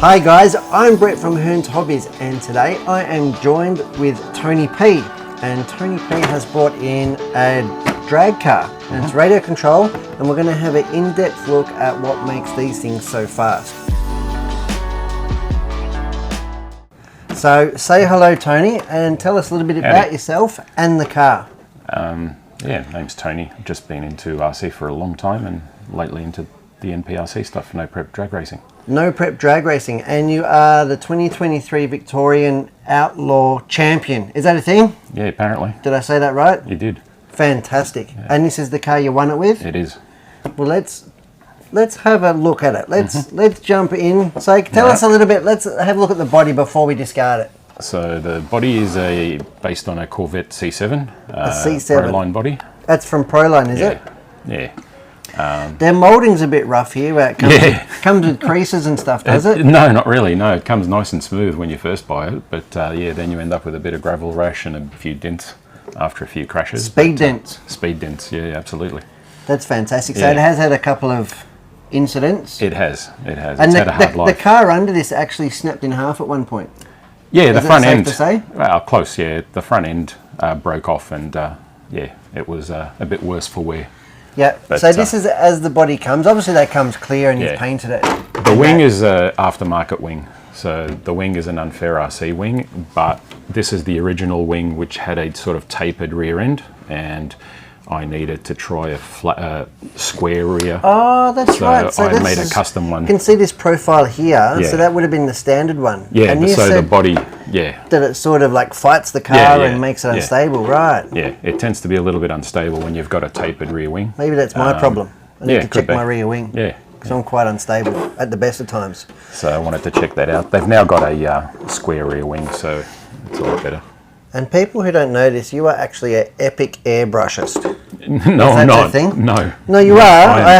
Hi guys, I'm Brett from Hearns Hobbies, and today I am joined with Tony P. And Tony P has brought in a drag car, and it's radio control, and we're going to have an in-depth look at what makes these things so fast. So say hello, Tony, and tell us a little bit about yourself and the car. Yeah, name's Tony. I've just been into RC for a long time and lately into the NPRC stuff, no prep drag racing. No prep drag racing, and you are the 2023 Victorian Outlaw Champion. Is that a thing? Yeah, apparently. Did I say that right? You did. Fantastic. Yeah. And this is the car you won it with? It is. Well, let's have a look at it. Let's jump in. So tell us a little bit. Let's have a look at the body before we discard it. So the body is based on a Corvette C7. A C7 Proline body. That's from Proline, is it? Yeah. Their moulding's a bit rough here. Where it comes with creases and stuff, does it? No, not really. No, it comes nice and smooth when you first buy it, but yeah, then you end up with a bit of gravel rash and a few dents after a few crashes. Speed dents. Speed dents. Yeah, absolutely. That's fantastic. So it has had a couple of incidents. It has. It has. And it's had a hard life. The car under this actually snapped in half at one point. Yeah, the front end. Is it safe to say? Well, close. Yeah, the front end broke off, and yeah, it was a bit worse for wear. Yeah, but, so this is as the body comes. Obviously that comes clear and you've painted it. The wing is an aftermarket wing. So the wing is an unfair RC wing, but this is the original wing which had a sort of tapered rear end, and I needed to try a flat, square rear. Oh, that's right. So I made a custom one. You can see this profile here, so that would have been the standard one. Yeah, and so the body, that it sort of like fights the car and makes it unstable, right? Yeah, it tends to be a little bit unstable when you've got a tapered rear wing. Maybe that's my problem. I need to check my rear wing. Yeah. Because I'm quite unstable at the best of times. So I wanted to check that out. They've now got a square rear wing, so it's a lot better. And people who don't know this, you are actually an epic airbrushist. No, I'm not. Thing? No, you are. I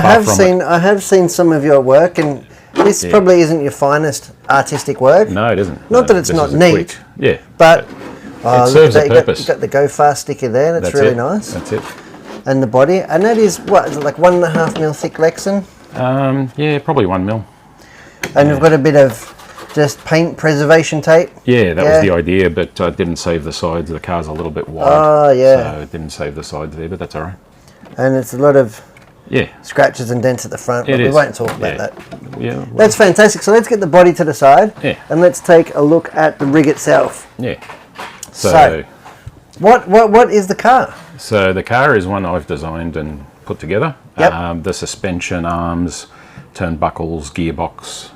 have seen some of your work, and this probably isn't your finest artistic work. No, it isn't. Not that it's not neat. But it serves a purpose. You've got the Go Fast sticker there. That's really nice. That's it. And the body, and that is what? Is it like 1.5 mil thick Lexan? Yeah, probably 1 mil. And you've got a bit of just paint preservation tape? Yeah, that was the idea, but I didn't save the sides. The car's a little bit wide. Oh, yeah. So it didn't save the sides there, but that's all right. And it's a lot of scratches and dents at the front, but we won't talk about that. Yeah. Well, that's fantastic. So let's get the body to the side, and let's take a look at the rig itself. Yeah. So what is the car? So the car is one I've designed and put together. Yep. The suspension arms, turnbuckles, gearbox,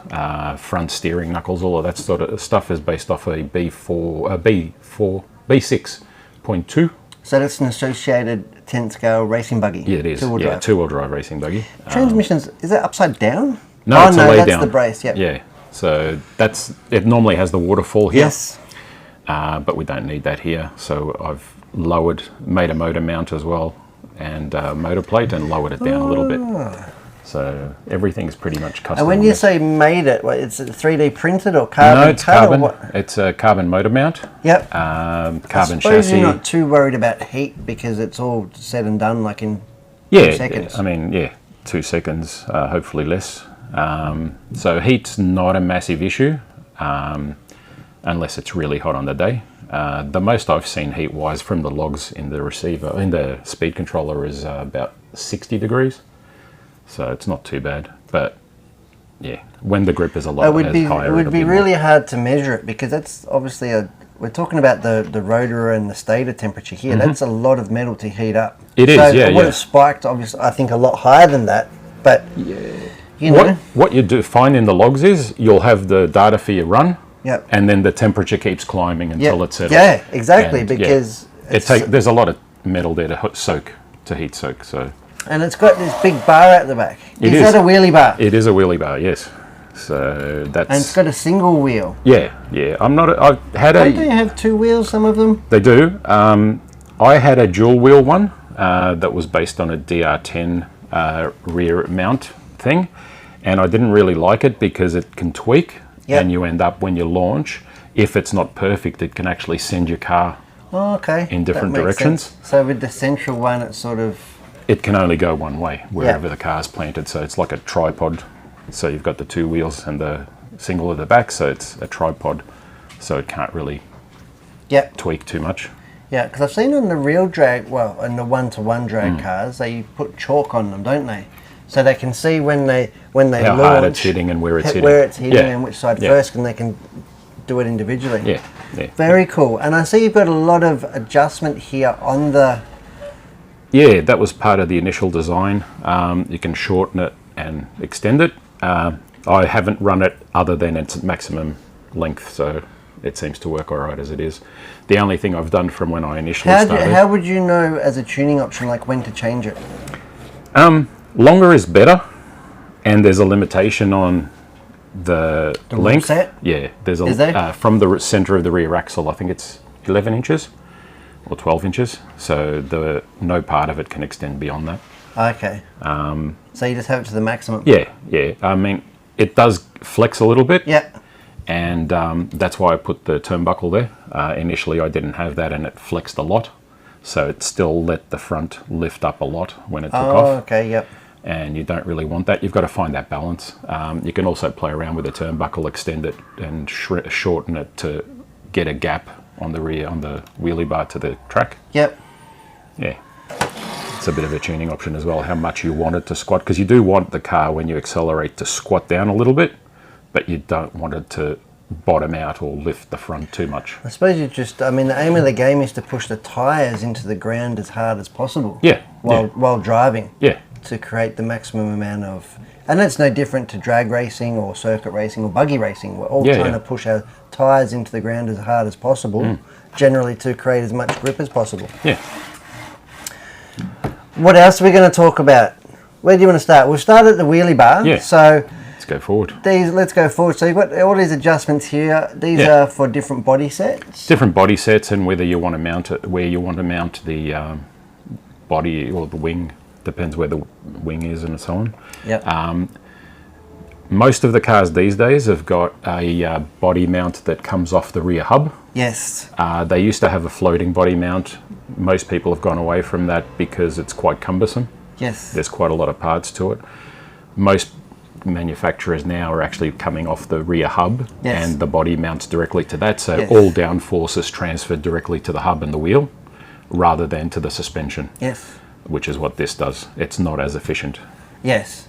front steering knuckles, all of that sort of stuff is based off a B6.2. So that's an associated 10 scale racing buggy? Yeah, it is. Two-wheel drive racing buggy. Transmissions, is it upside down? No, it's a lay that's down. The brace, Yeah, so it normally has the waterfall here. Yes. But we don't need that here. So I've made a motor mount as well, and motor plate, and lowered it down a little bit. So everything's pretty much custom. And when you say made it, it's 3D printed or carbon? No, it's carbon. It's a carbon motor mount. Yep. Carbon I suppose you're not too worried about heat because it's all said and done like in 2 seconds. I mean, 2 seconds, hopefully less. So heat's not a massive issue unless it's really hot on the day. The most I've seen heat-wise from the logs in the speed controller is about 60 degrees. So it's not too bad, but yeah, when the grip is a lot higher, it would be really hard to measure it because that's obviously we're talking about the rotor and the stator temperature here. That's a lot of metal to heat up. It is, It would have spiked, obviously, I think a lot higher than that, but you know. What you do find in the logs is you'll have the data for your run, and then the temperature keeps climbing until it's settled. Yeah, exactly, because there's a lot of metal there to heat soak, so. And it's got this big bar at the back. Is that a wheelie bar? It is a wheelie bar, yes. So that's. And it's got a single wheel. Yeah. Don't they have 2 wheels? Some of them. They do. I had a dual wheel one that was based on a DR10 rear mount thing, and I didn't really like it because it can tweak, and you end up when you launch, if it's not perfect, it can actually send your car in different directions. Sense. So with the central one, it's sort of. It can only go one way wherever the car's planted, so it's like a tripod. So you've got the 2 wheels and the single at the back, so it's a tripod, so it can't really Yep. tweak too much. Yeah, because I've seen on the real drag, well, in the one-to-one drag cars, they put chalk on them, don't they? So they can see when they How launch, hard it's hitting and where it's hitting. where it's hitting Yeah. and which side Yeah. first, and they can do it individually. Yeah, yeah. Very cool. And I see you've got a lot of adjustment here on the... Yeah, that was part of the initial design. You can shorten it and extend it. I haven't run it other than its maximum length, so it seems to work all right as it is. The only thing I've done from when I initially started... How would you know as a tuning option, like when to change it? Longer is better, and there's a limitation on the length. Set? Yeah, there's Is there? from the center of the rear axle, I think it's 11 inches or 12 inches, so no part of it can extend beyond that. Okay. So you just have it to the maximum? Yeah, yeah. I mean, it does flex a little bit. Yeah. And that's why I put the turnbuckle there. Initially, I didn't have that, and it flexed a lot, so it still let the front lift up a lot when it took off. Oh, okay, yep. And you don't really want that. You've got to find that balance. You can also play around with the turnbuckle, extend it, and shorten it to get a gap on the rear, on the wheelie bar to the track. Yep. Yeah. It's a bit of a tuning option as well, how much you want it to squat, because you do want the car, when you accelerate, to squat down a little bit, but you don't want it to bottom out or lift the front too much. I suppose I mean, the aim of the game is to push the tyres into the ground as hard as possible. Yeah. While driving. Yeah. To create the maximum amount of... And that's no different to drag racing or circuit racing or buggy racing. We're all trying to push our tyres into the ground as hard as possible, generally to create as much grip as possible. Yeah. What else are we going to talk about? Where do you want to start? We'll start at the wheelie bar. Yeah. So let's go forward. Let's go forward. So you've got all these adjustments here. These are for different body sets? Different body sets, and whether you want to mount it, where you want to mount the body or the wing, depends where the wing is and so on. Yep. Most of the cars these days have got a body mount that comes off the rear hub. Yes. They used to have a floating body mount. Most people have gone away from that because it's quite cumbersome. Yes. There's quite a lot of parts to it. Most manufacturers now are actually coming off the rear hub, and the body mounts directly to that, so all downforce is transferred directly to the hub and the wheel rather than to the suspension. Yes. Which is what this does. It's not as efficient. Yes.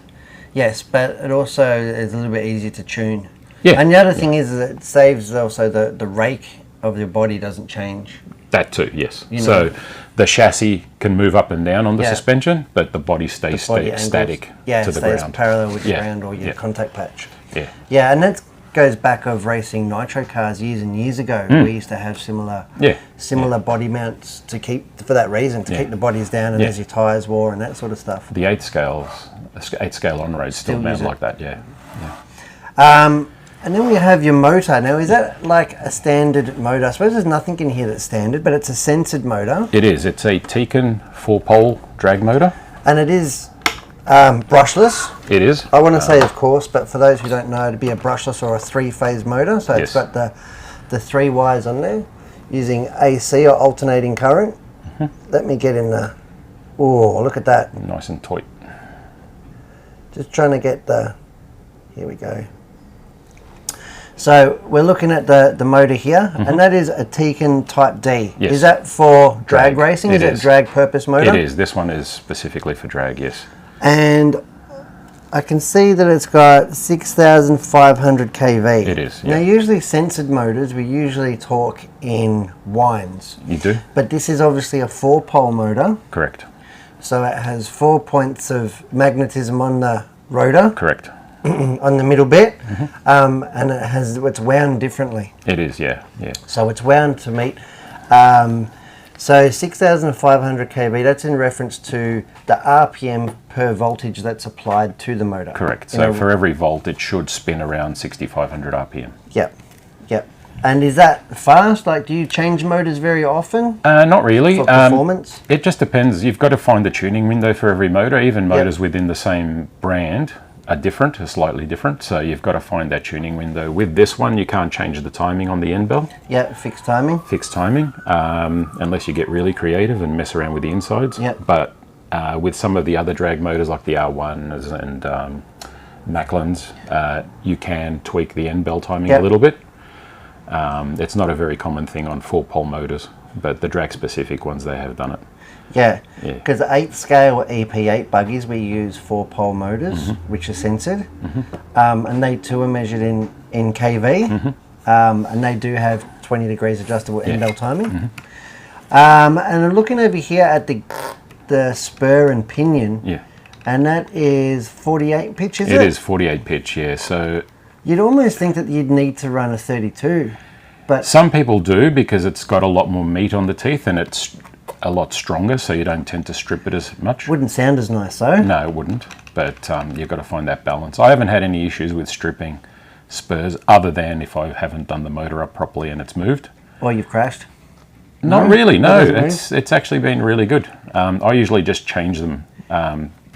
Yes, but it also is a little bit easier to tune. Yeah. And the other thing is that it saves also the rake of your body doesn't change. That too, yes. You know. So the chassis can move up and down on the suspension, but the body stays static to the stays ground. Parallel with the ground or your contact patch. Yeah. Yeah, and that goes back of racing nitro cars years and years ago. We used to have similar body mounts to keep, for that reason, to keep the bodies down and as your tyres wore and that sort of stuff. The 8 scale on road still mount like that, yeah. And then we have your motor. Now, is that like a standard motor? I suppose there's nothing in here that's standard, but it's a censored motor. It is. It's a Tekin 4-pole drag motor. And it is brushless. It is. I want to say, of course, but for those who don't know, it'd be a brushless or a 3-phase motor. So it's got the 3 wires on there using AC or alternating current. Let me get in the... Oh, look at that. Nice and tight. Just trying to get the... Here we go. So we're looking at the motor here, and that is a Tekin Type D. Yes. Is that for drag racing? Is it a drag purpose motor? It is. This one is specifically for drag, yes. And I can see that it's got 6,500 kV. It is, Now, usually censored motors, we usually talk in winds. You do? But this is obviously a 4-pole motor. Correct. So it has 4 points of magnetism on the rotor. Correct. On the middle bit, and it's wound differently. It is, yeah. So it's wound to meet. So 6,500 kV. That's in reference to the RPM per voltage that's applied to the motor. Correct. So for every volt, it should spin around 6,500 RPM. Yep. And is that fast? Like, do you change motors very often? Not really. For performance? It just depends. You've got to find the tuning window for every motor. Even motors within the same brand are slightly different, so you've got to find that tuning window. With this one, you can't change the timing on the end bell. Yeah, fixed timing. Fixed timing, unless you get really creative and mess around with the insides. Yep. But with some of the other drag motors like the R1s Macklin's, you can tweak the end bell timing a little bit. It's not a very common thing on 4-pole motors, but the drag specific ones, they have done it. Yeah, because the 8 scale EP8 buggies, we use 4-pole motors, which are censored, and they too are measured in KV, and they do have 20 degrees adjustable end bell timing. And I'm looking over here at the spur and pinion, and that is 48 pitch, is it? It is 48 pitch, yeah. So you'd almost think that you'd need to run a 32, but some people do, because it's got a lot more meat on the teeth and it's a lot stronger, so you don't tend to strip it as much. Wouldn't sound as nice though. No, it wouldn't, but you've got to find that balance. I haven't had any issues with stripping spurs, other than if I haven't done the motor up properly and it's moved. Or you've crashed. Not really, no. It's actually been really good. I usually just change them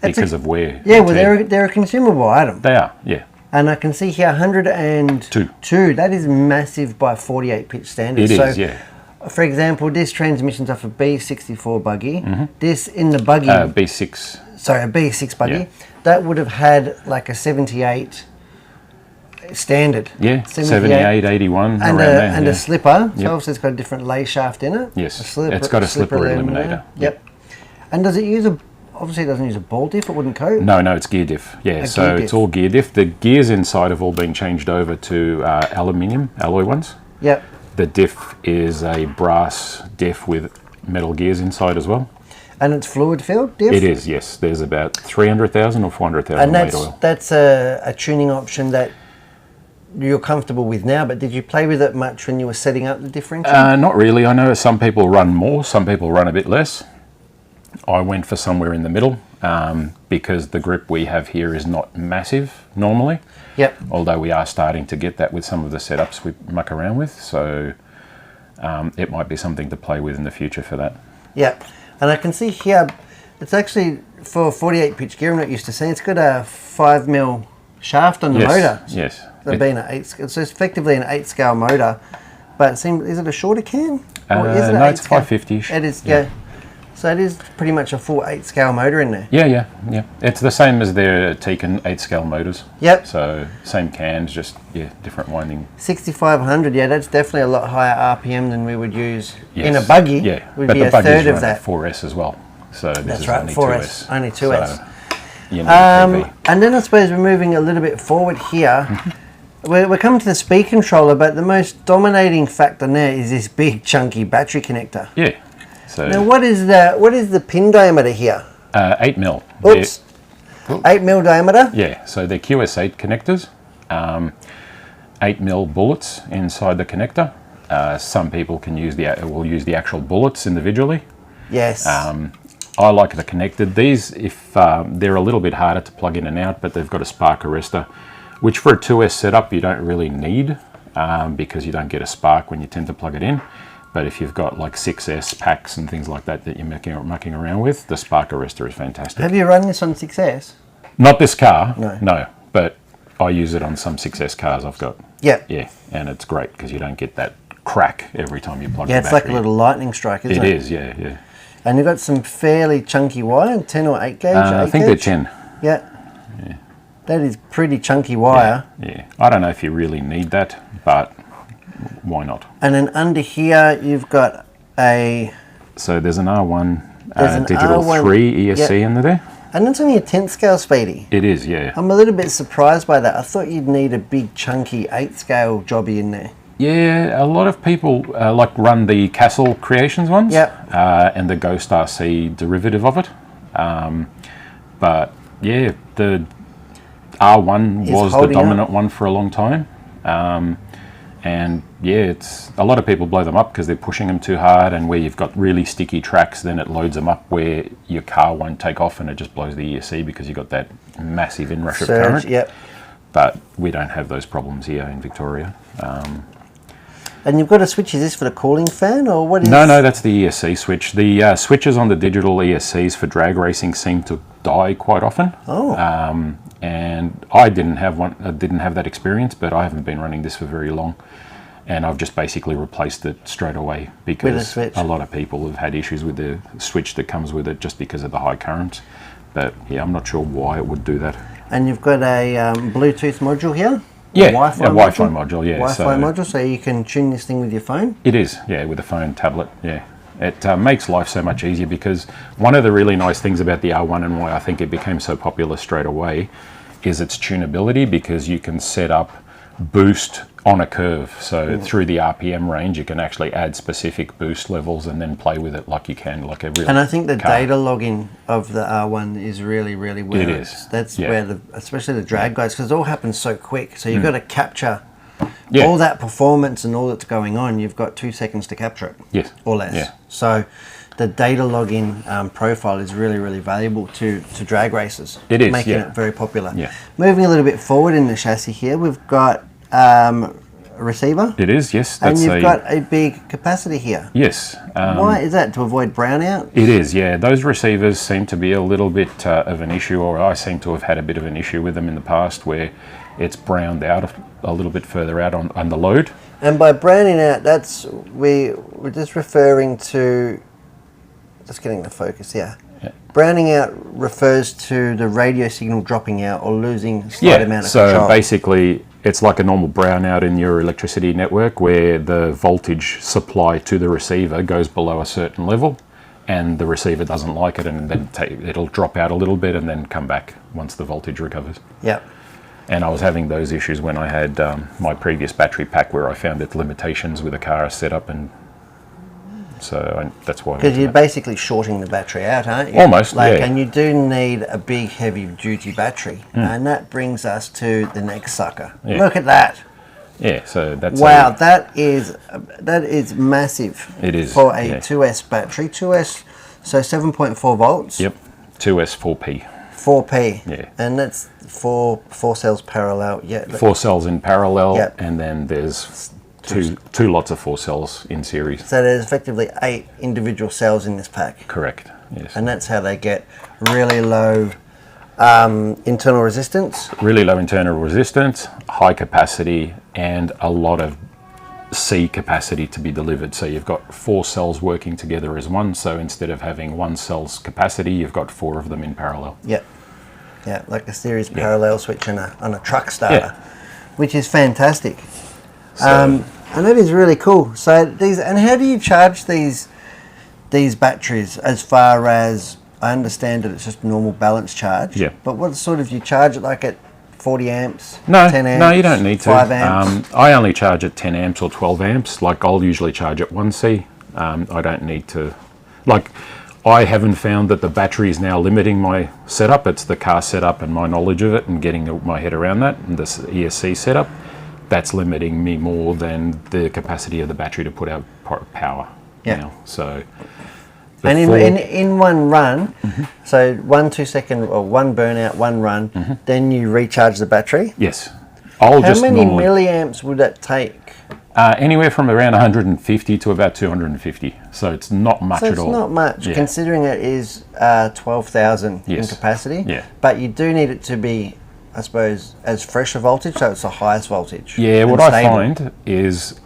because of wear. Yeah, well, they're a consumable item. They are, yeah. And I can see here 102. That is massive by 48 pitch standards. It is, yeah. For example, this transmission's off a B64 buggy. This in the buggy... B6. Sorry, a B6 buggy. That would have had like a 78 standard. Yeah, 78, 81, around there. And a slipper. So obviously it's got a different lay shaft in it. Yes, it's got a slipper eliminator. Yep. And does it use a... Obviously it doesn't use a ball diff, it wouldn't coat? No, it's gear diff. Yeah, so it's all gear diff. The gears inside have all been changed over to aluminium alloy ones. Yep. The diff is a brass diff with metal gears inside as well. And it's fluid filled diff? It is, yes. There's about 300,000 or 400,000 weight oil. And that's a tuning option that you're comfortable with now, but did you play with it much when you were setting up the differential? Not really. I know some people run more, some people run a bit less. I went for somewhere in the middle because the grip we have here is not massive normally. Yep. Although we are starting to get that with some of the setups we muck around with, so it might be something to play with in the future for that. Yep. And I can see here, it's actually for 48 pitch gear, I'm not used to seeing, it's got a 5mm shaft on the motor. Yes. It's effectively an 8 scale motor, but it seems, is it a shorter can? Or is it no, it's 550-ish. It is, yeah. So it is pretty much a full 8 scale motor in there. Yeah. It's the same as their Tekin 8 scale motors. Yep. So same cans, just different winding. 6500, yeah, that's definitely a lot higher RPM than we would use in a buggy. Yeah, would but be the a buggies third run of that. At 4S as well. So this is right, only 4S, 2S. only 2S. So, you know, KV. And then I suppose we're moving a little bit forward here. We're coming to the speed controller, but the most dominating factor there is this big chunky battery connector. Yeah. So now what is the pin diameter here? 8mm. Oops. 8mm diameter? Yeah, so they're QS8 connectors. 8mm bullets inside the connector. Some people will use the actual bullets individually. Yes. I like the connected. These, if they're a little bit harder to plug in and out, but they've got a spark arrestor, which for a 2S setup you don't really need because you don't get a spark when you tend to plug it in. But if you've got like 6S packs and things like that you're mucking around with, the spark arrestor is fantastic. Have you run this on 6S? Not this car, no, but I use it on some 6S cars I've got. Yeah. Yeah, and it's great because you don't get that crack every time you plug the battery. Yeah, it's like a little lightning strike, isn't it? It is, yeah. And you've got some fairly chunky wire, 10 or 8 gauge? I think they're 10. Yeah. That is pretty chunky wire. Yeah. I don't know if you really need that, but why not? And then under here you've got so there's an R1 digital R1, 3 ESC in there. And it's only a 10th scale speedy. It is, yeah. I'm a little bit surprised by that. I thought you'd need a big chunky 8 scale jobby in there. Yeah, a lot of people run the Castle Creations ones. Yep. And the Ghost RC derivative of it. But yeah, the R1 was the dominant one for a long time. And yeah, it's a lot of people blow them up because they're pushing them too hard, and where you've got really sticky tracks, then it loads them up where your car won't take off and it just blows the ESC because you've got that massive inrush of current. Yep. But we don't have those problems here in Victoria. And you've got a switch, is this for the cooling fan or what is... No, that's the ESC switch. The switches on the digital ESCs for drag racing seem to die quite often. Oh. And I didn't have that experience, but I haven't been running this for very long. And I've just basically replaced it straight away because a lot of people have had issues with the switch that comes with it just because of the high current. But yeah, I'm not sure why it would do that. And you've got a Bluetooth module here? Yeah, Wi-Fi a Wi-Fi module, yeah. Wi-Fi module, so you can tune this thing with your phone? It is, yeah, with a phone, tablet, yeah. It makes life so much easier because one of the really nice things about the R1 and why I think it became so popular straight away is its tunability, because you can set up boost on a curve. So through the RPM range, you can actually add specific boost levels and then play with it like you can, like a real And I think the car. data logging of the R1 is really, really where It is. That's Yeah. where especially the drag guys, because it all happens so quick. So you've got to capture Yeah. all that performance and all that's going on. You've got 2 seconds to capture it. Yes. Or less. Yeah. So the data logging profile is really, really valuable to drag racers. It is, making yeah. it very popular. Yeah. Moving a little bit forward in the chassis here, we've got a receiver. It is, yes. And That's you've got a big capacitor here. Yes. Why is that? To avoid brownout? It is, yeah. Those receivers seem to be a little bit of an issue, or I seem to have had a bit of an issue with them in the past, where it's browned out a little bit further out on the load. And by browning out, that's we're just referring to, just getting the focus here. Yeah. Browning out refers to the radio signal dropping out or losing a slight amount of so control. basically it's like a normal brownout in your electricity network where the voltage supply to the receiver goes below a certain level and the receiver doesn't like it, and then it'll drop out a little bit and then come back once the voltage recovers. Yep. And I was having those issues when I had my previous battery pack, where I found its limitations with a car setup, and so that's why. Because you're basically shorting the battery out, aren't you? Almost, yeah. And you do need a big, heavy-duty battery, and that brings us to the next sucker. Yeah. Look at that! Yeah, so that's Wow, that is massive. It is, for a yeah. 2S battery. 2S, so 7.4 volts. Yep, 2S 4P. 4P. Yeah. And that's four cells parallel. Yeah. 4 cells in parallel, Yep. and then there's two lots of 4 cells in series. So there's effectively 8 individual cells in this pack. Correct. Yes. And that's how they get really low internal resistance. Really low internal resistance, high capacity, and a lot of C capacity to be delivered. So you've got 4 cells working together as one. So instead of having 1 cell's capacity, you've got 4 of them in parallel. Yep. Yeah, like a series parallel switch on a truck starter, which is fantastic. So, And that is really cool. So and how do you charge these batteries? As far as I understand it, it's just a normal balance charge. Yeah. But what sort of, you charge it like at 40 amps? No, 10 amps? no, you don't need to. 5 amps? I only charge at 10 amps or 12 amps. Like I'll usually charge at 1C. I don't need to. Like I haven't found that the battery is now limiting my setup. It's the car setup and my knowledge of it and getting my head around that, and this ESC setup. That's limiting me more than the capacity of the battery to put out power. Yeah. Now. So. And in one run, so 1 2 second or 1 burnout, 1 run, then you recharge the battery. Yes. How many milliamps would that take? Anywhere from around 150 to about 250. So it's not much So at it's all. not much, Yeah. considering it is 12,000 in Yes. capacity. Yeah. But you do need it to be, I suppose, as fresh a voltage, so it's the highest voltage. Yeah, and what I stable. find is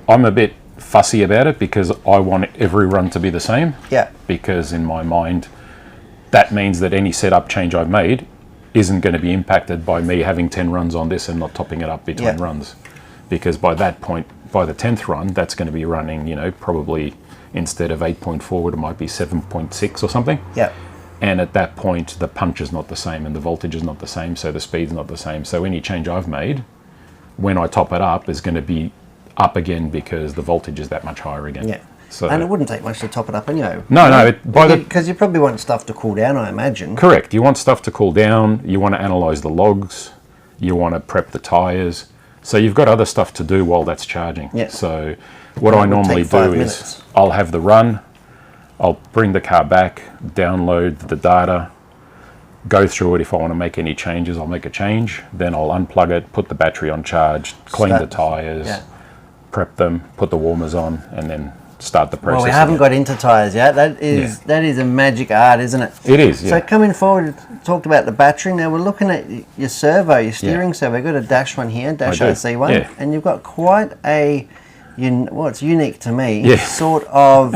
I'm a bit fussy about it because I want every run to be the same. Yeah. Because in my mind, that means that any setup change I've made isn't going to be impacted by me having 10 runs on this and not topping it up between runs. Because by that point, by the 10th run, that's going to be running, probably instead of 8.4, it might be 7.6 or something. Yeah. And at that point, the punch is not the same and the voltage is not the same, so the speed's not the same. So any change I've made, when I top it up, is going to be up again because the voltage is that much higher again. Yeah. So, And it wouldn't take much to top it up anyway. No, Because you probably want stuff to cool down, I imagine. correct. You want stuff to cool down. You want to analyze the logs. You want to prep the tires. So you've got other stuff to do while that's charging. Yeah. So what And I it would normally take 5 do minutes. is I'll have the run. I'll bring the car back, download the data, go through it. If I want to make any changes, I'll make a change. Then I'll unplug it, put the battery on charge, clean the tires, prep them, put the warmers on, and then start the process. Well, we haven't got into tyres yet. That is a magic art, isn't it? It is, yeah. So coming forward, we talked about the battery. Now we're looking at your servo, your steering servo. You've got a Dash one here, Dash I do, RC1, yeah. and you've got quite a, it's unique to me, Yeah. sort of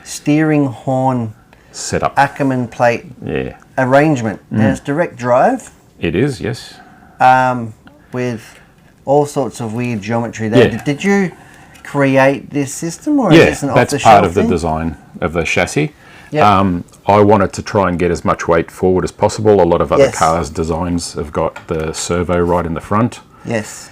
steering horn Setup. Ackerman plate Yeah. arrangement. Now it's direct drive. It is, yes. With all sorts of weird geometry there. Yeah. Did you create this system, or Yeah, is this an that's off-the-shelf part of the thing? design of the chassis. Yeah. I wanted to try and get as much weight forward as possible. A lot of other Yes. cars' designs have got the servo right in the front. Yes.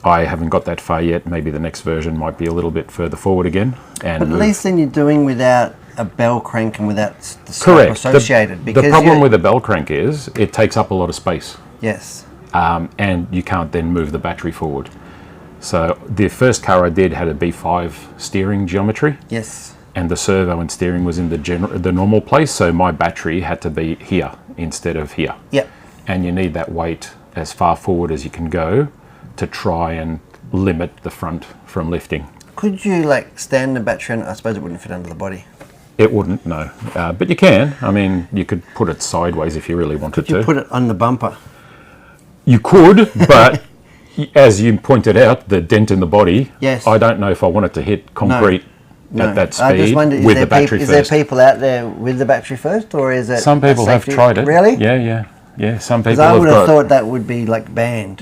I haven't got that far yet. Maybe the next version might be a little bit further forward again. And But at least then you're doing without a bell crank and without the slap correct. associated. The problem with a bell crank is it takes up a lot of space. Yes. And you can't then move the battery forward. So the first car I did had a B5 steering geometry, Yes. and the servo and steering was in the normal place, so my battery had to be here instead of here. Yep. And you need that weight as far forward as you can go to try and limit the front from lifting. Could you like stand the battery on? I suppose it wouldn't fit under the body. It wouldn't, no. But you can. I mean, you could put it sideways if you really wanted Could you to. put it on the bumper? You could, but as you pointed out, the dent in the body, Yes. I don't know if I want it to hit concrete No. at that I just speed wonder, with the battery is first. there people out there with the battery first, or is it? Some people a have safety- tried it. Really? Yeah. Some Because people I have would have got. thought that would be like banned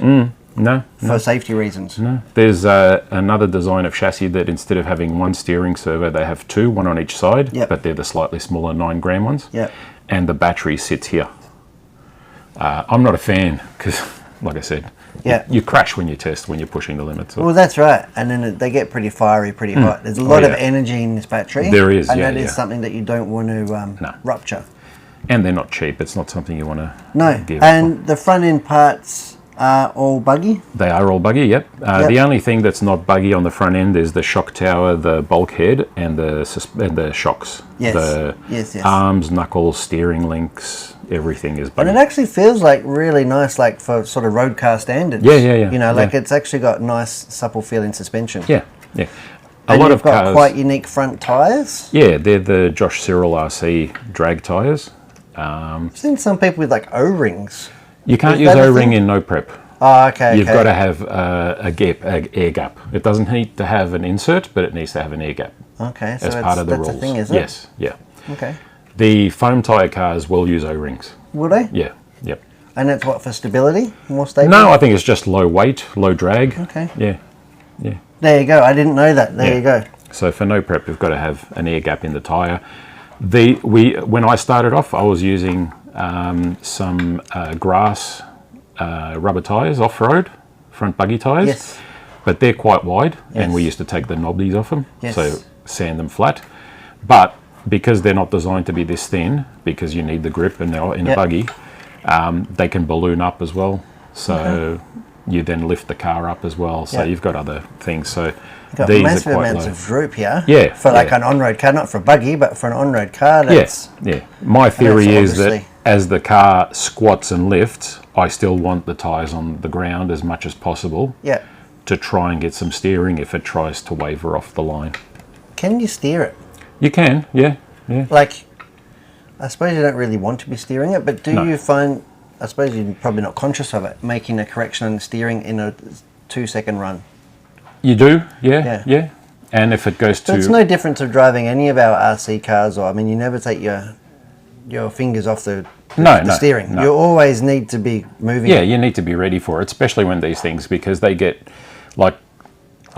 No, for safety reasons. no. There's another design of chassis that instead of having one steering servo, they have two, one on each side, Yep. but they're the slightly smaller 9-gram ones. Yep. And the battery sits here. I'm not a fan because, like I said, Yeah. you crash when you test when you're pushing the limits. Well, that's right. And then they get pretty fiery, pretty hot. There's a lot of yeah. energy in this battery. There is, and yeah, that is yeah. something that you don't want to rupture. And they're not cheap. It's not something you want to No. give. And the front end parts are all buggy. They are all buggy, yep. The only thing that's not buggy on the front end is the shock tower, the bulkhead, and the shocks. Yes. The Yes. arms, knuckles, steering links, everything is buggy. And it actually feels like really nice, like for sort of road car standards. Yeah. You know, like yeah. it's actually got nice, supple feeling suspension. Yeah. A And lot you've of got cars. quite unique front tyres. Yeah, they're the Josh Cyril RC drag tyres. I've seen some people with like O-rings. You can't Is use that a O-ring thing? in no prep. Oh, okay. You've got to have an air gap. It doesn't need to have an insert, but it needs to have an air gap Okay, so as part of the that's rules. a thing, is it? Yes, yeah. Okay. The foam tyre cars will use O-rings. Will they? Yeah, yep. And that's what, for stability? More stable? No, I think it's just low weight, low drag. Okay. Yeah. There you go. I didn't know that. There Yeah. you go. So for no prep, you've got to have an air gap in the tyre. When I started off, I was using some grass rubber tyres off-road, front buggy tyres. Yes. But they're quite wide, and we Yes. used to take the knobbies off them, Yes. so sand them flat. But because they're not designed to be this thin, because you need the grip in a Yep. buggy, they can balloon up as well. So you then lift the car up as well. So Yep. you've got other things. So You've got these massive are quite amounts low. of droop here. Yeah, For like yeah. an on-road car, not for a buggy, but for an on-road car. Yes, yeah. My theory that's is that obviously- as the car squats and lifts, I still want the tyres on the ground as much as possible Yeah. to try and get some steering if it tries to waver off the line. Can you steer it? You can, yeah. Like, I suppose you don't really want to be steering it, but do No. you find, I suppose you're probably not conscious of it, making a correction on the steering in a 2-second run? You do, yeah. And if it goes So to... it's no different to driving any of our RC cars, or I mean, you never take your fingers off the steering. no. You always need to be moving. Yeah, you need to be ready for it, especially when these things, because they get, like,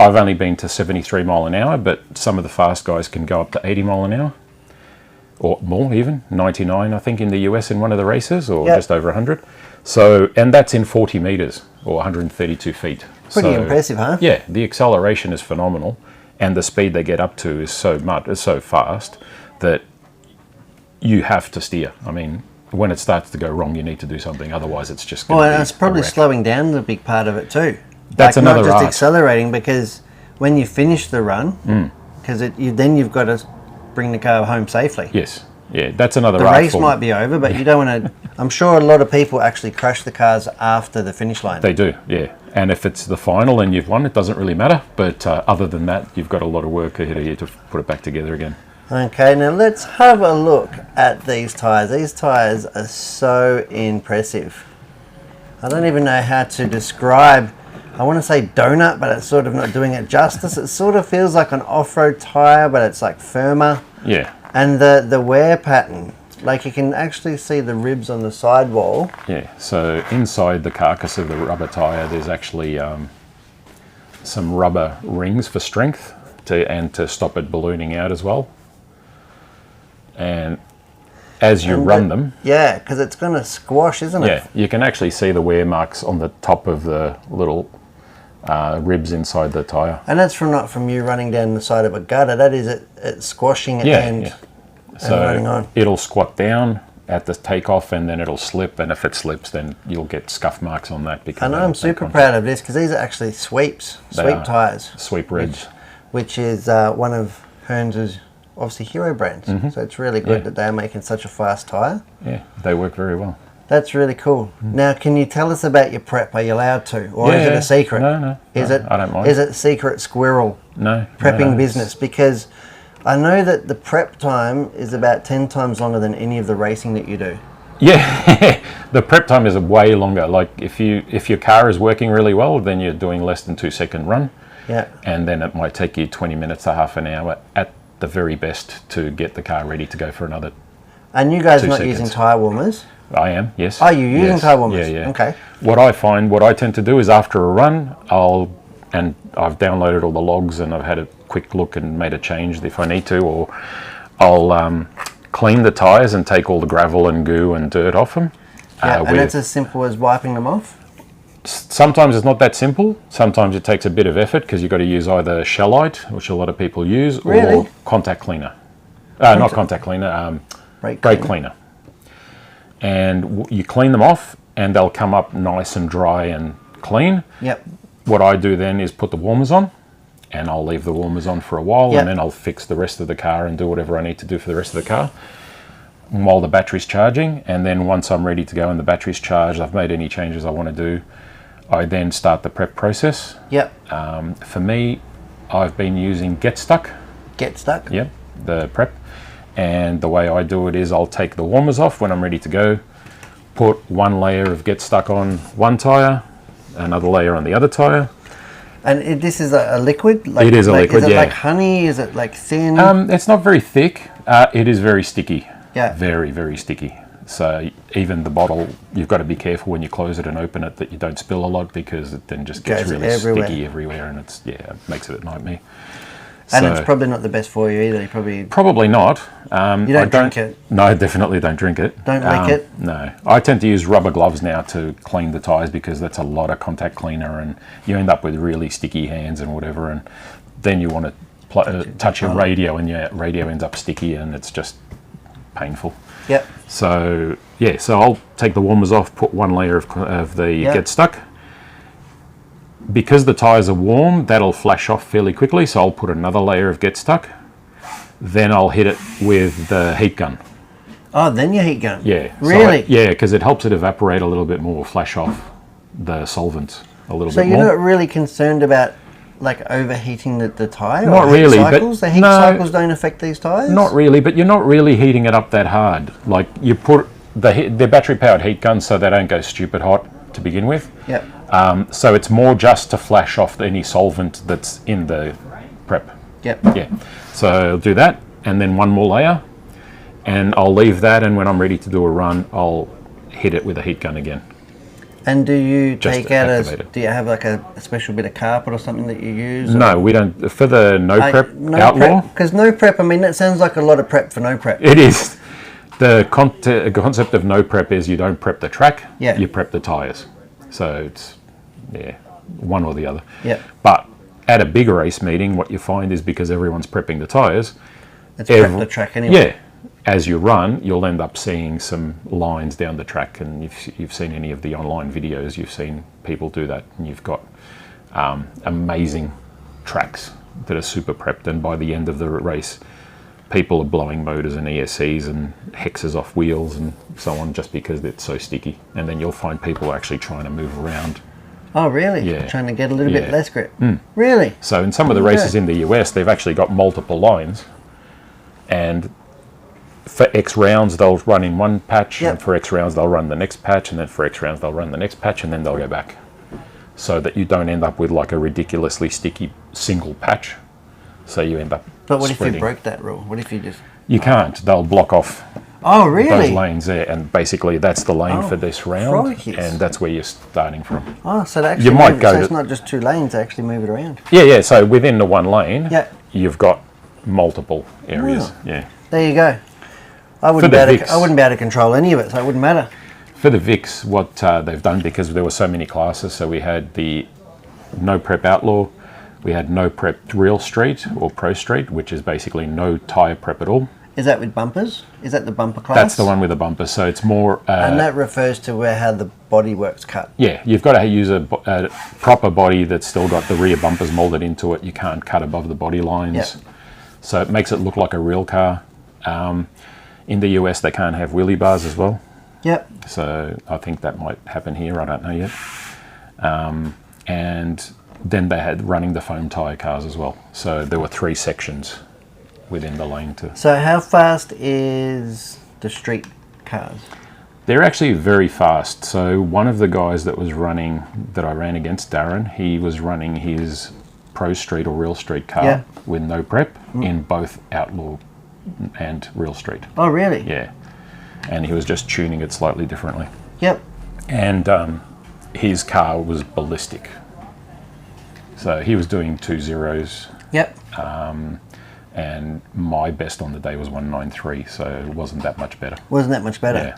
I've only been to 73 mile an hour, but some of the fast guys can go up to 80 mile an hour, or more even, 99 I think in the US in one of the races, or Yep. just over 100. So, and that's in 40 metres, or 132 feet. Pretty So, impressive, huh? Yeah, the acceleration is phenomenal, and the speed they get up to is so fast that you have to steer. I mean, when it starts to go wrong, you need to do something. Otherwise, it's just going to Well, be and it's probably a wreck. slowing down the big part of it too. That's like another not just art. accelerating, because when you finish the run, because then you've got to bring the car home safely. Yes, yeah, that's another The art race form. might be over, but you don't want to. I'm sure a lot of people actually crash the cars after the finish line. They do, yeah. And if it's the final and you've won, it doesn't really matter. But other than that, you've got a lot of work ahead of you to put it back together again. Okay, now let's have a look at these tyres. These tyres are so impressive. I don't even know how to describe. I want to say donut, but it's sort of not doing it justice. It sort of feels like an off-road tyre, but it's like firmer. Yeah, And the wear pattern, Like you can actually see the ribs on the sidewall. Yeah, so inside the carcass of the rubber tyre, there's actually some rubber rings for strength and to stop it ballooning out as well. And as you run them... Yeah, because it's going to squash, isn't it? Yeah, you can actually see the wear marks on the top of the little ribs inside the tyre. And that's not from you running down the side of a gutter, that is it squashing and running on. It'll squat down at the takeoff and then it'll slip, and if it slips then you'll get scuff marks on that. Because and I'm super proud of this because these are actually sweep tyres. Sweep reds. Which is one of Hearns' obviously hero brands. So it's really good that they're making such a fast tyre. Yeah, they work very well. That's really cool. Now, can you tell us about your prep? Are you allowed to? Or is it a secret? No. I don't mind. Is it secret squirrel prepping business? Because I know that the prep time is about 10 times longer than any of the racing that you do. Yeah, the prep time is way longer. Like if your car is working really well, then you're doing less than 2 second run. Yeah. And then it might take you 20 minutes to half an hour at the very best to get the car ready to go for another. And you guys are not using tyre warmers? I am, yes. Are you using tyre warmers? Yeah. Okay. What I tend to do is after a run, I've downloaded all the logs and I've had a quick look and made a change if I need to, or I'll clean the tyres and take all the gravel and goo and dirt off them. Yeah, and it's as simple as wiping them off? Sometimes it's not that simple. Sometimes it takes a bit of effort because you've got to use either Shellite, which a lot of people use, or contact cleaner. Not contact cleaner, brake cleaner. And you clean them off and they'll come up nice and dry and clean. Yep. What I do then is put the warmers on, and I'll leave the warmers on for a while, and then I'll fix the rest of the car and do whatever I need to do for the rest of the car while the battery's charging. And then once I'm ready to go and the battery's charged, I've made any changes I want to do, I then start the prep process. Yep. For me, I've been using Get Stuck. Get Stuck? Yep, the prep. And the way I do it is I'll take the warmers off when I'm ready to go, put one layer of Get Stuck on one tyre, another layer on the other tyre. And this is a liquid? It is a liquid, Is it like honey? Is it like thin? It's not very thick. It is very sticky. Yeah. Very, very sticky. So even the bottle, you've got to be careful when you close it and open it that you don't spill a lot, because it then just gets really sticky everywhere, and it makes it a nightmare. And it's probably not the best for you either. Probably not. You don't drink it? No, I definitely don't drink it. Don't lick it? No. I tend to use rubber gloves now to clean the tyres, because that's a lot of contact cleaner, and you end up with really sticky hands and whatever, and then you want to touch your radio, and your radio ends up sticky, and it's just painful. Yep. So I'll take the warmers off, put one layer of the Get Stuck. Because the tyres are warm, that'll flash off fairly quickly, so I'll put another layer of Get Stuck. Then I'll hit it with the heat gun. Oh, then your heat gun? Yeah. Really? Because it helps it evaporate a little bit more, flash off the solvent a little bit more. So you're not really concerned about overheating the tyre? Not really. Cycles? The heat cycles don't affect these tyres? Not really, but you're not really heating it up that hard. Like, you put the battery-powered heat guns so they don't go stupid hot to begin with. Yep. So it's more just to flash off any solvent that's in the prep. Yep. Yeah. So I'll do that, and then one more layer, and I'll leave that, and when I'm ready to do a run, I'll hit it with a heat gun again. And do you take out do you have like a special bit of carpet or something that you use? No, we don't. For the prep Outlaw? Because no prep, I mean, that sounds like a lot of prep for no prep. It is. The concept of no prep is you don't prep the track, you prep the tyres. So it's, one or the other. Yeah. But at a big race meeting, what you find is, because everyone's prepping the tyres, it's prep the track anyway. Yeah. As you run, you'll end up seeing some lines down the track, and if you've seen any of the online videos, you've seen people do that, and you've got amazing tracks that are super prepped, and by the end of the race, people are blowing motors and ESCs and hexes off wheels and so on, just because it's so sticky. And then you'll find people actually trying to move around. Oh, really? Yeah. Trying to get a little bit less grip? Mm. Really? So in some of the races in the US, they've actually got multiple lines, and for X rounds they'll run in one patch, and for X rounds they'll run the next patch, and then for X rounds they'll run the next patch, and then they'll go back, so that you don't end up with like a ridiculously sticky single patch. So you end up But what spreading. if you broke that rule? What if you just... You can't. They'll block off Oh, really? Those lanes there, and basically that's the lane for this round, crikey. and that's where you're starting from. Oh, so they actually You might move it, go so to- it's not just two lanes, they actually move it around. Yeah. So within the one lane, Yeah. you've got multiple areas. Oh. Yeah. There you go. I wouldn't, the be able Vics. to, I wouldn't be able to control any of it, so it wouldn't matter. For the Vics, what they've done, because there were so many classes, so we had the no prep outlaw, we had no prep real street or pro street, which is basically no tyre prep at all. Is that with bumpers? Is that the bumper class? That's the one with the bumper, so it's more... And that refers to how the bodywork's cut. Yeah, you've got to use a proper body that's still got the rear bumpers moulded into it. You can't cut above the body lines. Yep. So it makes it look like a real car. In the US, they can't have wheelie bars as well. Yep. So I think that might happen here. I don't know yet. And then they had running the foam tyre cars as well. So there were 3 sections within the lane too. So how fast is the street cars? They're actually very fast. So one of the guys that was running, that I ran against, Darren, he was running his pro street or real street car with no prep in both outlaw and real street. Oh, really? Yeah. And he was just tuning it slightly differently. Yep. And his car was ballistic. So he was doing 2.0s. Yep. And my best on the day was 193, so it wasn't that much better. Wasn't that much better?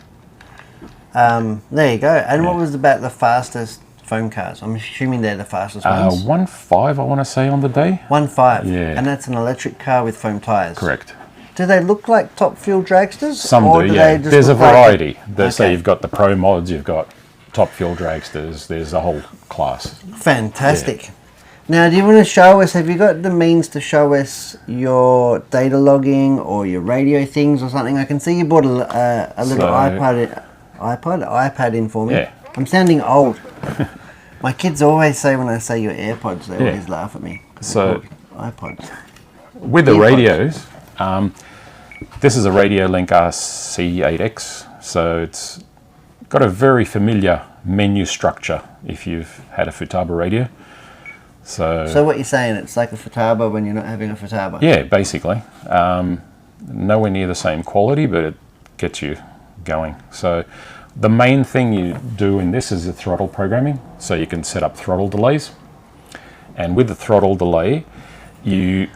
Yeah. There you go. And what was about the fastest foam cars? I'm assuming they're the fastest ones. 1.5, I want to say, on the day. 1.5. Yeah. And that's an electric car with foam tyres. Correct. Do they look like top fuel dragsters? Some or do, yeah. they just There's a look like- variety. So Okay. you've got the pro mods, you've got top fuel dragsters, there's a whole class. Fantastic. Now, do you want to show us, have you got the means to show us your data logging or your radio things or something? I can see you bought a little iPad in for me. Yeah. I'm sounding old. My kids always say when I say your AirPods, they always laugh at me. So iPods. with the Earpods. radios, this is a Radio Link RC8X, so it's got a very familiar menu structure if you've had a Futaba radio. So what you're saying, it's like a Futaba when you're not having a Futaba? Yeah, basically. Nowhere near the same quality, but it gets you going. So the main thing you do in this is the throttle programming. So you can set up throttle delays. And with the throttle delay, you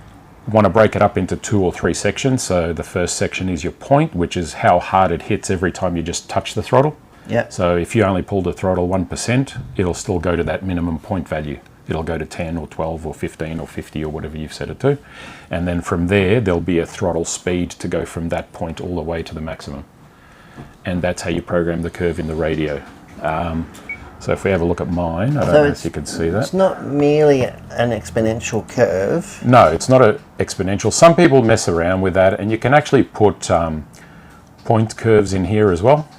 want to break it up into 2 or 3 sections. So the first section is your point, which is how hard it hits every time you just touch the throttle. Yeah. So if you only pull the throttle 1%, it'll still go to that minimum point value. It'll go to 10 or 12 or 15 or 50 or whatever you've set it to. And then from there, there'll be a throttle speed to go from that point all the way to the maximum. And that's how you program the curve in the radio. So if we have a look at mine, I don't know if you can see that. It's not merely an exponential curve. No, it's not an exponential. Some people mess around with that, and you can actually put point curves in here as well.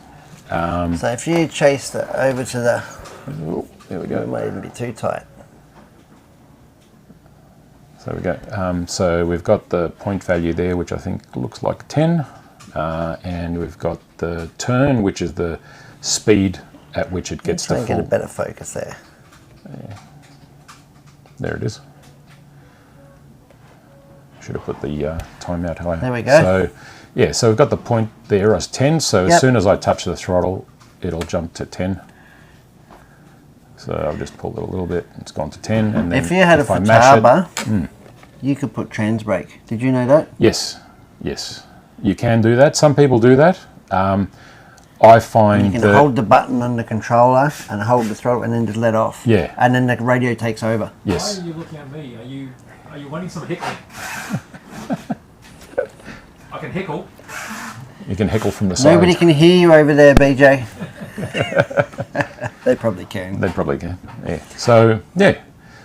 So if you chase that over to the... Oh, there we It go. might even be too tight. So we go. So we've got the point value there, which I think looks like 10. And we've got the turn, which is the speed at which it gets Try to and get a full. better focus there. There it is. Should have put the timeout higher. There we go. So yeah, so we've got the point there as 10. So as soon as I touch the throttle, it'll jump to 10. So I'll just pull it a little bit. It's gone to 10. And then If you had a I mash it- Futaba, you could put trans brake. Did you know that? Yes, yes, you can do that. Some people do that. I find You can that hold the button on the controller and hold the throttle and then just let off. Yeah. And then the radio takes over. yes, Why are you looking at me? Are you wanting some heckling? I can heckle. you can heckle from the side. Nobody can hear you over there, BJ. They probably can. They probably can. Yeah. So yeah,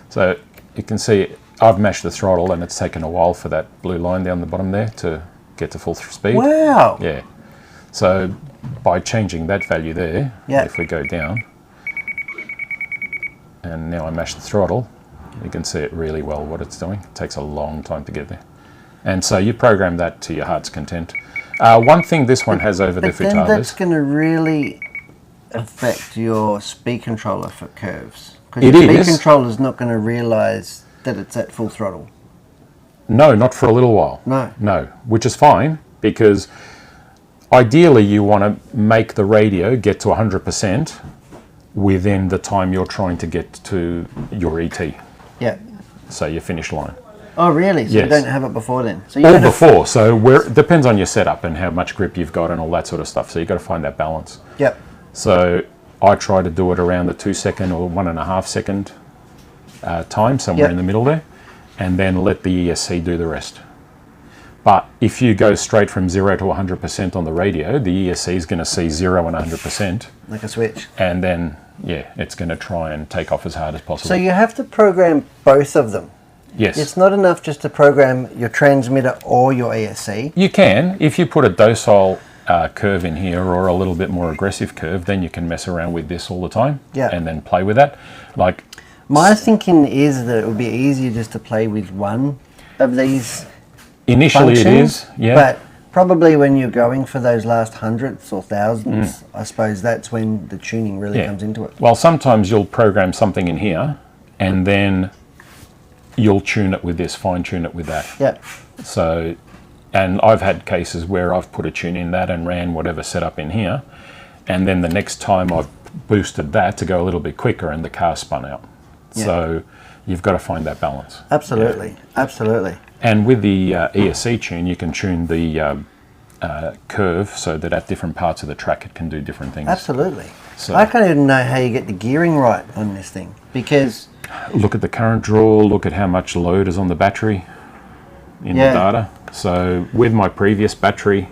so you can see I've mashed the throttle, and it's taken a while for that blue line down the bottom there to get to full speed. Wow. Yeah. So by changing that value there, Yeah. if we go down, and now I mash the throttle, you can see it really well what it's doing. It takes a long time to get there. And so you program that to your heart's content. One thing this one has over the But then that's Futabas, going to really affect your speed controller for curves. Because It your is. speed controller is not going to realise that it's at full throttle. no, not for a little while. No. No, which is fine, because ideally you want to make the radio get to 100% within the time you're trying to get to your ET. Yeah. So your finish line. Oh, really? So Yes. you don't have it before then? So you Or had before, so where it depends on your setup and how much grip you've got and all that sort of stuff. So you've got to find that balance. Yep. So I try to do it around the 2 second or 1.5 second time, somewhere Yep. in the middle there, and then let the ESC do the rest. But if you go straight from 0 to 100% on the radio, the ESC is going to see 0 and 100%, Like a switch. and then, yeah, it's going to try and take off as hard as possible. So you have to program both of them. Yes. It's not enough just to program your transmitter or your ESC. You can, if you put a docile curve in here or a little bit more aggressive curve, then you can mess around with this all the time, Yeah. and then play with that. Like, My thinking is that it would be easier just to play with one of these initially it functions, is, yeah. But probably when you're going for those last hundredths or thousands, I suppose that's when the tuning really Yeah. comes into it. Well, sometimes you'll program something in here, and then you'll tune it with this, fine tune it with that. Yeah. So, and I've had cases where I've put a tune in that and ran whatever setup in here, and then the next time I've boosted that to go a little bit quicker, and the car spun out. Yeah. So you've got to find that balance. Absolutely. Absolutely. And with the ESC tune, you can tune the curve so that at different parts of the track it can do different things. Absolutely. So- I can't even know how you get the gearing right on this thing, because Look at the current draw, look at how much load is on the battery in Yeah. the data. So with my previous battery,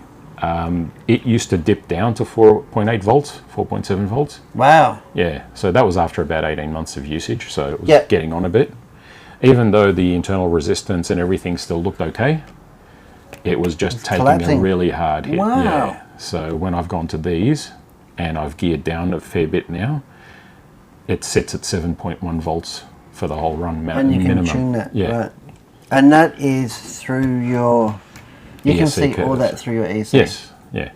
it used to dip down to 4.8 volts, 4.7 volts. wow. Yeah, so that was after about 18 months of usage, so it was Yeah. getting on a bit. Even though the internal resistance and everything still looked okay, it was just taking collapsing. a really hard hit. Wow. Yeah. So when I've gone to these and I've geared down a fair bit now, it sits at 7.1 volts for the whole run And you can minimum. tune that, Yeah. right? And that is through your. You can ESC see all curves. that through your ESC. Yes. Yeah.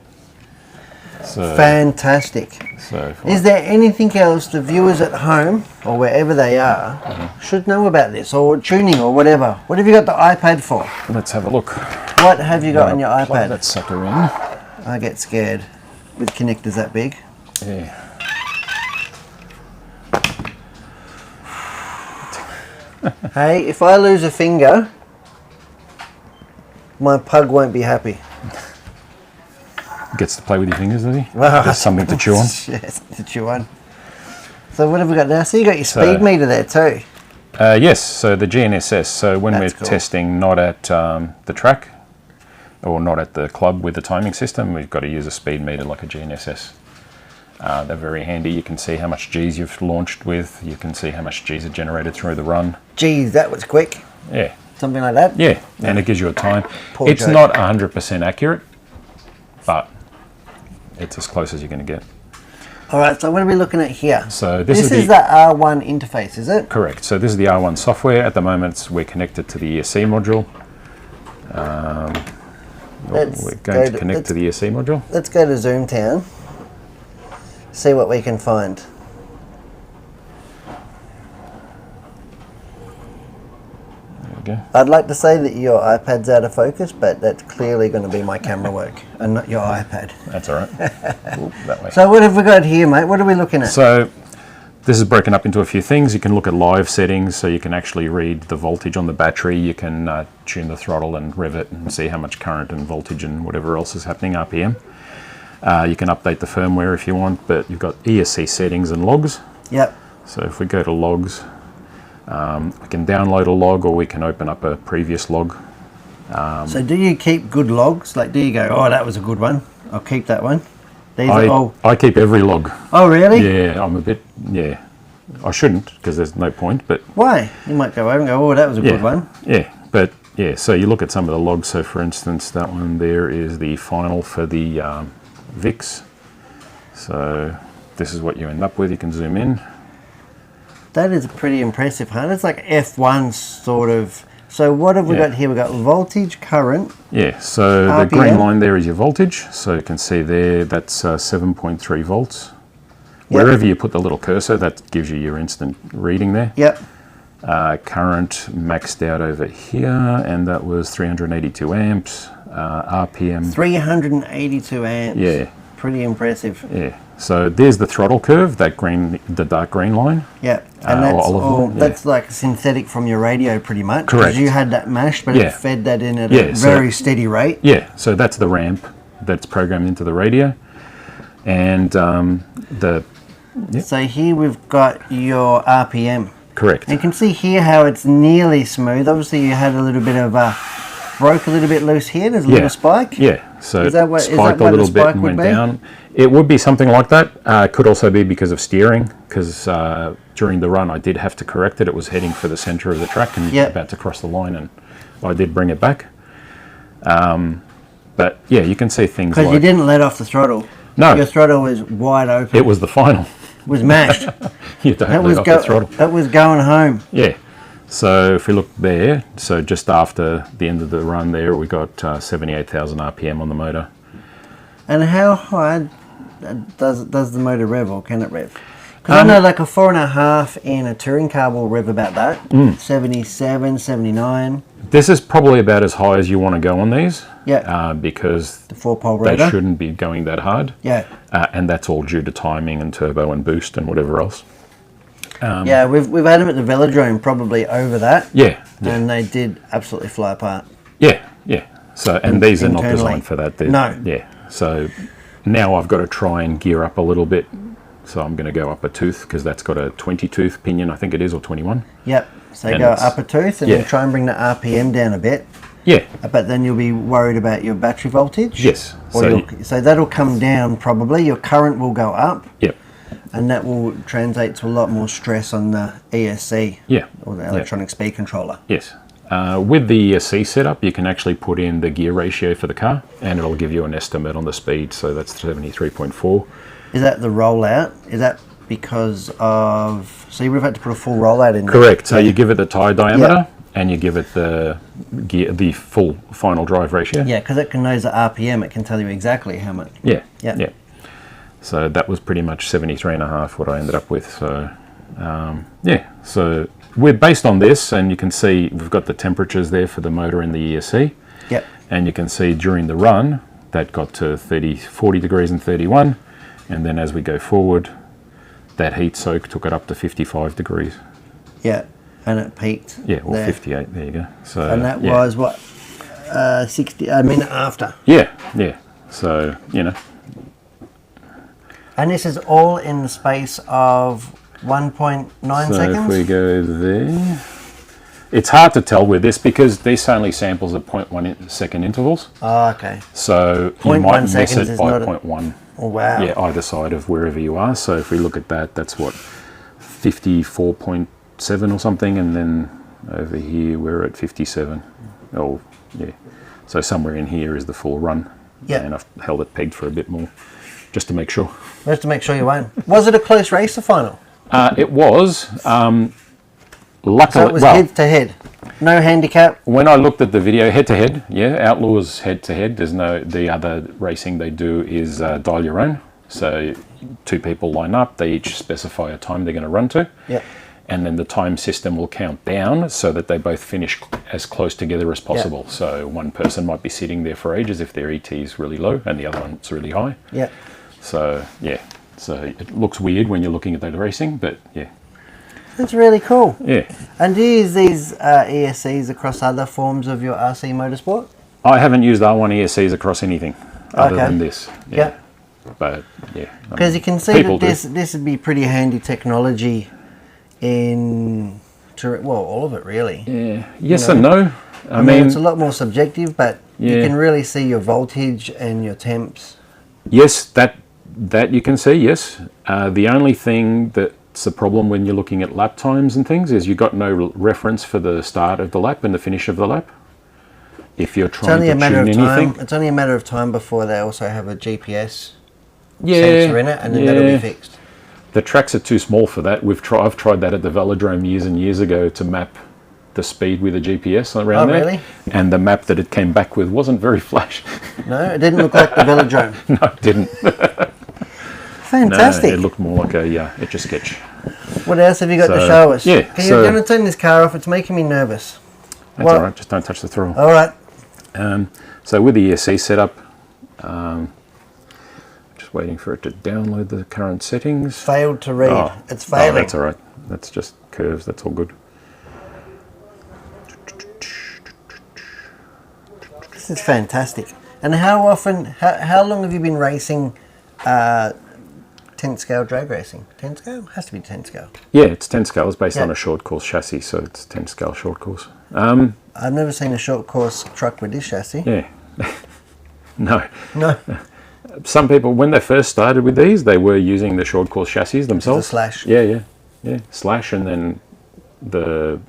So, Fantastic. so Is there anything else the viewers at home or wherever they are should know about this, or tuning or whatever? What have you got the iPad for? let's have a look. What have you got on your Plug iPad? that sucker in. I get scared with connectors that big. Yeah. Hey, if I lose a finger, my pug won't be happy. Gets to play with your fingers, does he? Wow. There's something to chew on. Yes, to chew on. So what have we got now? So you got your So- speed meter there too. Yes, so the GNSS. So when That's we're cool. testing not at the track or not at the club with the timing system, we've got to use a speed meter like a GNSS. They're very handy. You can see how much G's you've launched with. You can see how much G's are generated through the run. Geez, that was quick. Yeah, Something like that. yeah, and it gives you a time. Poor It's joke. not 100% accurate, but it's as close as you're going to get. All right, so what are we looking at here? So this is is the- the R1 interface, is it? Correct. So this is the R1 software. At the moment, we're connected to the ESC module. Let's We're going to go connect to the ESC module. Let's go to Zoomtown. See what we can find. There we go. I'd like to say that your iPad's out of focus, but that's clearly going to be my camera work and not your iPad. That's all right. Oop, that way. So what have we got here, mate? What are we looking at? So this is broken up into a few things. You can look at live settings, so you can actually read the voltage on the battery. You can tune the throttle and rev it and see how much current and voltage and whatever else is happening, RPM. You can update the firmware if you want, but you've got ESC settings and logs. Yep. So if we go to logs, we can download a log or we can open up a previous log. So do you keep good logs? Like, do you go, oh, that was a good one, I'll keep that one? These are all... I keep every log. Oh, really? Yeah, I'm a bit, yeah. I shouldn't, because there's no point, but Why? You might go over and go, oh, that was a yeah, good one. yeah, but yeah, so you look at some of the logs. So for instance, that one there is the final for the VIX. So this is what you end up with. You can zoom in. That is pretty impressive, huh? It's like F1 sort of... So what have we Yeah. got here? We've got voltage, current. Yeah, so the RPM. green line there is your voltage. So you can see there, that's 7.3 volts. Yep. Wherever you put the little cursor, that gives you your instant reading there. Yep. Current maxed out over here, and that was 382 amps. RPM. 382 amps. Yeah. Pretty impressive. Yeah. So there's the throttle curve, that green, the dark green line. Yeah, and that's olive all. line, yeah. That's like synthetic from your radio, pretty much. Correct. Because you had that mashed, but Yeah. it fed that in at Yeah, a so- very steady rate. Yeah. So that's the ramp that's programmed into the radio, and the So here we've got your RPM. correct. And you can see here how it's nearly smooth. Obviously, you had a little bit of broke a little bit loose here. There's a little spike. Yeah, so Is that what- it is spiked that a what the little bit spike and would went be? down. It would be something like that. Could also be because of steering, because during the run I did have to correct it. It was heading for the centre of the track and Yep. about to cross the line, and I did bring it back. But yeah, you can see things Because like... you didn't let off the throttle. No. Your throttle was wide open. It was the final. was mashed. You don't That let was off the throttle. That was going home. Yeah. So if we look there, so just after the end of the run there, we got 78,000 RPM on the motor. And how high does the motor rev, or can it rev? Because I know like a 4.5 in a touring car will rev about that. 77, 79. This is probably about as high as you want to go on these. Yeah. Because The 4-pole they rotor. shouldn't be going that hard. Yeah. And that's all due to timing and turbo and boost and whatever else. Yeah, we've had them at the velodrome probably over that. Yeah. And they did absolutely fly apart. Yeah. So, and these are not Internally. designed for that. No. Yeah. So now I've got to try and gear up a little bit. So I'm going to go up a tooth because that's got a 20 tooth pinion, I think it is, or 21. Yep. So you And go it's- up a tooth and yeah. then try and bring the RPM down a bit. Yeah. But then you'll be worried about your battery voltage. Yes. So that'll come down probably. Your current will go up. Yep. And that will translate to a lot more stress on the ESC. Yeah. Or the electronic speed controller. Yes. With the ESC setup, you can actually put in the gear ratio for the car, and it'll give you an estimate on the speed. So that's 73.4. Is that the rollout? Is that because of... So you've had to put a full rollout in there? Correct. So you give it the tyre diameter, and you give it the gear, the full final drive ratio. Yeah, because it can know the RPM. It can tell you exactly how much. Yeah. Yeah. Yeah. So that was pretty much 73.5 what I ended up with. So yeah. So we're based on this, and you can see we've got the temperatures there for the motor and the ESC. Yep. And you can see during the run that got to 40 degrees and 31, and then as we go forward, that heat soak took it up to 55 degrees. Yeah. And it peaked. Yeah, or there. 58. There you go. So And that yeah. was what? 60 a minute after. Yeah. So you know. And this is all in the space of 1.9 So seconds? if we go there, it's hard to tell with this because these only samples at 0.1 second intervals. Oh, okay. So you 0.1 might miss seconds it is by not a- 0.1. Oh, wow. Yeah, either side of wherever you are. So if we look at that, that's what 54.7 or something, and then over here we're at 57. Oh, yeah. So somewhere in here is the full run. Yeah. And I've held it pegged for a bit more, just to make sure. Just to make sure you won. Was it a close race, the final? It was. Luckily, So it was well, head to head. No handicap. when I looked at the video, head to head, yeah, Outlaws head to head. There's no, the other racing they do is dial your own. So two people line up, they each specify a time they're going to run to. Yeah. And then the time system will count down so that they both finish as close together as possible. So one person might be sitting there for ages if their ET is really low and the other one's really high. Yeah. So, yeah. So it looks weird when you're looking at the racing, but yeah. That's really cool. Yeah. And do you use these ESCs across other forms of your RC motorsport? I haven't used R1 ESCs across anything other Okay. than this. Yeah. But, yeah. Because you can see people that do. this would be pretty handy technology in, well, all of it really. Yeah. Yes You and no. I mean, it's a lot more subjective, but you Yeah. can really see your voltage and your temps. yes, that you can see, yes. The only thing that's a problem when you're looking at lap times and things is you've got no reference for the start of the lap and the finish of the lap. If you're It's trying only to a matter tune of anything. time. It's only a matter of time before they also have a GPS Yeah, sensor in it, and then that'll be fixed. The tracks are too small for that. I've tried that at the velodrome years and years ago to map the speed with a GPS around Oh, there. really? And the map that it came back with wasn't very flash. No, it didn't look like the velodrome. No, it didn't. Fantastic. No, it looked more like a etch a sketch. What else have you got to So, show us? yeah, Can so- you going to turn this car off? It's making me nervous. That's Well- all right. Just don't touch the throttle. All right. So with the ESC setup, just waiting for it to download the current settings. Failed to read. Oh, It's failing. Oh, that's all right. That's just curves. That's all good. This is fantastic. And how often, how long have you been racing 10 scale drag racing? 10 scale? Has to be 10 scale. Yeah, it's 10 scale. It's based Yep. on a short course chassis, so it's 10 scale short course. I've never seen a short course truck with this chassis. Yeah. No. No. Some people, when they first started with these, they were using the short course chassis themselves. The slash. Yeah. Slash, and then the,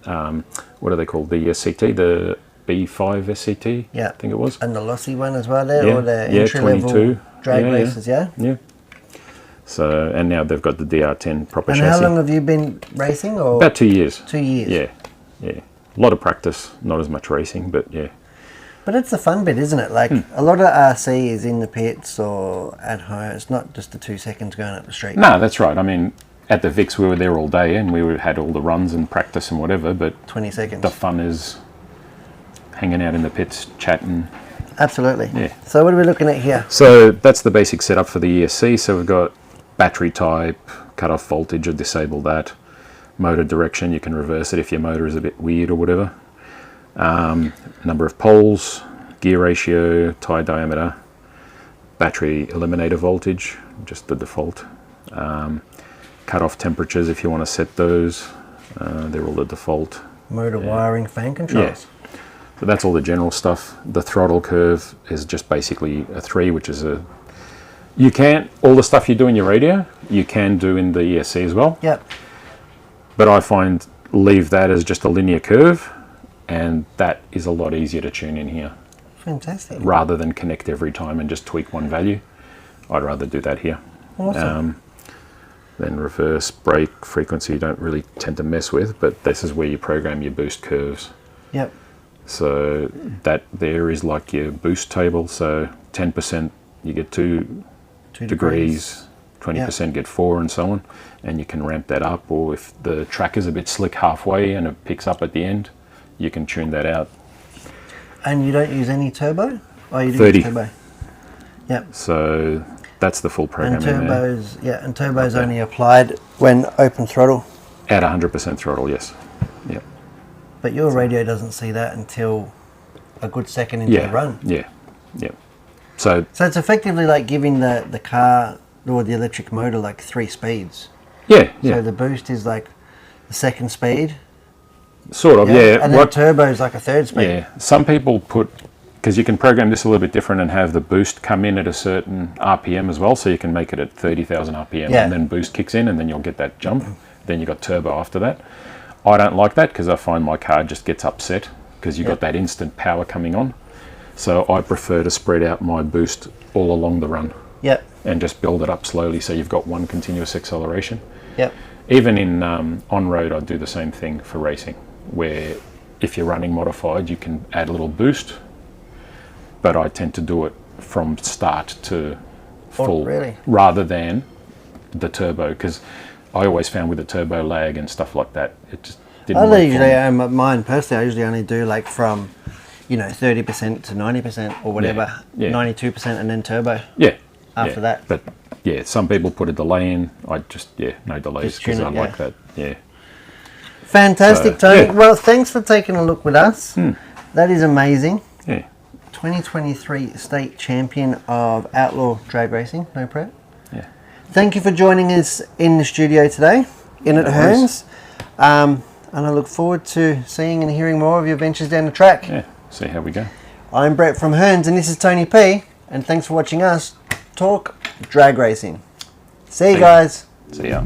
what are they called? The SCT, the B5 SCT, Yeah. I think it was. And the lossy one as well there, Yeah. or the Yeah, entry level 22. drag Yeah, races, yeah? Yeah. So, and now they've got the DR10 proper And chassis. how long have you been racing? Or About 2 years. 2 years. Yeah. A lot of practice, not as much racing, but yeah. But it's the fun bit, isn't it? Like a lot of RC is in the pits or at home. It's not just the 2 seconds going up the street. No, that's right. I mean, at the Vics we were there all day and had all the runs and practice and whatever, but 20 seconds. the fun is hanging out in the pits, chatting. Absolutely. Yeah. So what are we looking at here? So that's the basic setup for the ESC. So we've got battery type, cut off voltage or disable that. Motor direction, you can reverse it if your motor is a bit weird or whatever. Number of poles, gear ratio, tire diameter, battery eliminator voltage, just the default. Cut off temperatures if you want to set those. They're all the default. Motor wiring, fan controls. Yes. So that's all the general stuff. The throttle curve is just basically a 3, which is you can, all the stuff you do in your radio, you can do in the ESC as well. Yep. But I find leave that as just a linear curve, and that is a lot easier to tune in here. Fantastic. Rather than connect every time and just tweak one value. I'd rather do that here. Awesome. Then reverse, brake, frequency you don't really tend to mess with, but this is where you program your boost curves. Yep. So that there is like your boost table. So 10% you get 2 degrees, 20% get 4, and so on. And you can ramp that up, or if the track is a bit slick halfway and it picks up at the end, you can tune that out. And you don't use any turbo? Oh, you do 30. use turbo. Yep. So that's the full program And in there. turbos only applied when open throttle. At 100% throttle, yes. Yep. But your radio doesn't see that until a good second into the run. Yeah. So it's effectively like giving the car or the electric motor like 3 speeds. yeah. So the boost is like the second speed. Sort of, yeah. And then turbo is like a 3rd speed. Yeah. Some people because you can program this a little bit different and have the boost come in at a certain RPM as well, so you can make it at 30,000 RPM, and then boost kicks in and then you'll get that jump. Then you got turbo after that. I don't like that because I find my car just gets upset because you got that instant power coming on. So I prefer to spread out my boost all along the run. Yep. And just build it up slowly so you've got one continuous acceleration. Yep. Even in on-road, I do the same thing for racing, where if you're running modified, you can add a little boost, but I tend to do it from start to full, rather than the turbo, because I always found with the turbo lag and stuff like that, it just didn't work for me. Mine personally, I usually only do like from 30% to 90% or whatever, 92% and then turbo. Yeah. After that. But yeah, some people put a delay in. I just, no delays because I like that. Yeah. Fantastic, Tony. Well, thanks for taking a look with us. That is amazing. Yeah. 2023 state champion of outlaw drag racing, no prep. Yeah. Thank you for joining us in the studio today, in at Hearns. And I look forward to seeing and hearing more of your ventures down the track. Yeah. See how we go. I'm Brett from Hearns, and this is Tony P. And thanks for watching us talk drag racing. See you guys. See ya.